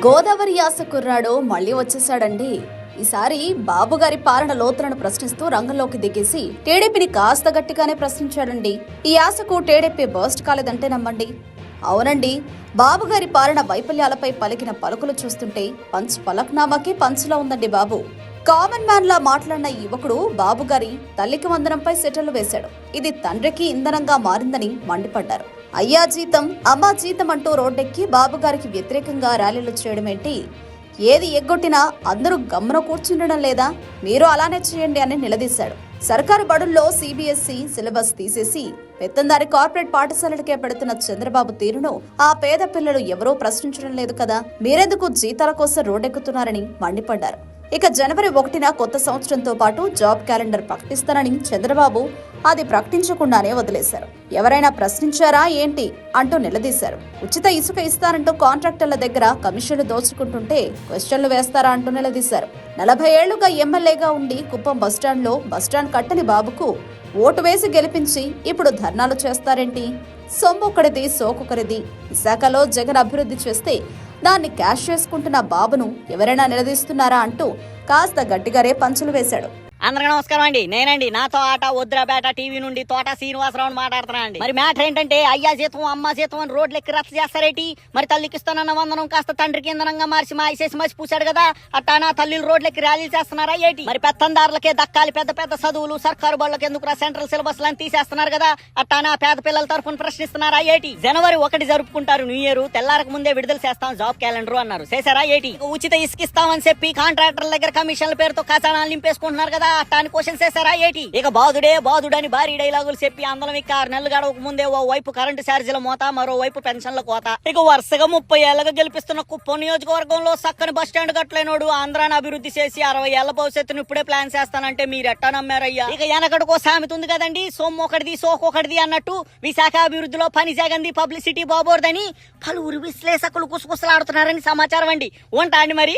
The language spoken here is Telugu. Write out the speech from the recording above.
గోదావరి యాస కుర్రాడు మళ్లీ వచ్చేసాడండి. ఈసారి బాబుగారి పాలన లోతులను ప్రశ్నిస్తూ రంగంలోకి దిగేసి టీడీపీని కాస్త గట్టిగానే ప్రశ్నించాడండి. ఈ యాసకు టీడీపీ బర్స్ట్ కాలేదంటే నమ్మండి. అవునండి, బాబుగారి పాలన వైఫల్యాలపై పలికిన పలుకులు చూస్తుంటే పంచ్ పలక్నామాకి పంచులా ఉందండి బాబు. కామన్ మ్యాన్ లా మాట్లాడిన యువకుడు బాబుగారి తల్లికి వందనంపై సెటర్లు వేశాడు. ఇది తండ్రికి ఇంధనంగా మారిందని మండిపడ్డారు. అయ్యా జీతం, అమ్మా జీతం అంటూ రోడ్డెక్కి బాబుగారికి వ్యతిరేకంగా ర్యాలీలు చేయడమేంటి? ఏది ఎగ్గొట్టినా అందరూ గమ్మున కూర్చుండడం లేదా? మీరు అలానే చేయండి అని నిలదీశాడు. సర్కారు బడుల్లో సిబిఎస్ఈ సిలబస్ తీసేసి పెత్తందారి కార్పొరేట్ పాఠశాలలకే పెడుతున్న చంద్రబాబు తీరును ఆ పేద పిల్లలు ఎవరూ ప్రశ్నించడం లేదు కదా, మీరెందుకు జీతాల కోసం రోడ్డెక్కుతున్నారని మండిపడ్డారు. ఇక జనవరి 1న కొత్త సంవత్సరంతో పాటు జాబ్ క్యాలెండర్ ప్రకటిస్తానని చంద్రబాబు అది ప్రకటించకుండానే వదిలేశారు. ఎవరైనా ప్రశ్నించారా ఏంటి అంటూ నిలదీశారు. ఉచిత ఇసుక ఇస్తారంటూ కాంట్రాక్టర్ల దగ్గర కమిషన్లు దోచుకుంటుంటే క్వశ్చన్లు వేస్తారా అంటూ నిలదీశారు. 40 ఏళ్లుగా ఎమ్మెల్యేగా ఉండి కుప్పం బస్టాండ్లో బస్టాండ్ కట్టని బాబుకు ఓటు వేసి గెలిపించి ఇప్పుడు ధర్నాలు చేస్తారేంటి? సొమ్మొక్కడిది సోకొకరిది. విశాఖలో జగన్ అభివృద్ధి చేస్తే దాన్ని క్యాష్ చేసుకుంటున్న బాబును ఎవరైనా నిలదీస్తున్నారా అంటూ కాస్త గట్టిగానే పంచులు వేశాడు. అందరికీ నమస్కారం అండి. నేనండి నాతో ఆట వద్దురాబేట టీవీ నుండి తోట శ్రీనివాసరావు మాట్లాడుతున్నా అండి. మరి మ్యాటర్ ఏంటంటే అయ్యా జీతం అమ్మ జీతం అని రోడ్లు ఎక్కి రచ్చ చేస్తారేటి? మరి తల్లికి ఇస్తానన్న వందనం కాస్త తండ్రికి ఇంధనంగా మార్చి మాసేసి మసి పూసాడు కదా, అట్టానా తల్లిలు రోడ్లు ఎక్కి ర్యాలీలు చేస్తున్నారా ఏంటి? మరి పెత్తందారులకే దక్కాలి పెద్ద పెద్ద చదువులు, సర్కారు బళ్ళకి ఎందుకు సెంట్రల్ సిలబస్ లని తీసేస్తున్నారు కదా, అట్టానా పేద పిల్లల తరఫున ప్రశ్నిస్తున్నారా ఏంటి? జనవరి 1 జరుపుకుంటారు న్యూ ఇయర్, తెల్లారకు ముందే విడుదల చేస్తాం జాబ్ క్యాలెండర్ అన్నారు. చేశారా ఏంటి? ఉచిత ఇసుకిస్తామని చెప్పి కాంట్రాక్టర్ల దగ్గర కమిషన్ల పేరుతో ఖజానాలు నింపేసుకుంటున్నారు కదా, అట్టాని క్వశ్చన్ చేశారా ఏంటి? ఇక బాదుడని భారీ డైలాగులు చెప్పి అందరం ఇక 6 నెలలు గడవక ముందే ఓ వైపు కరెంటు ఛార్జీల మోత, మరోవైపు పెన్షన్ల కోత. ఇక వరుసగా 30 ఏళ్లుగా గెలిపిస్తున్న కుప్పం నియోజకవర్గంలో సక్కని బస్ స్టాండ్ కట్టలేనోడు ఆంధ్రాని అభివృద్ధి చేసి 60 ఏళ్ల భవిష్యత్తును ఇప్పుడే ప్లాన్ చేస్తానంటే మీరు ఎట్టా నమ్మారయ్యా? ఇక వెనకడుకో సామెత ఉంది కదండి, సొమ్మొకటిది సోకొకటిది అన్నట్టు విశాఖ అభివృద్ధిలో పని జగంది, పబ్లిసిటీ బాబోర్దని పలువురు విశ్లేషకులు కుసకుసలాడుతున్నారని సమాచారం అండి. ఉంటా అండి మరి.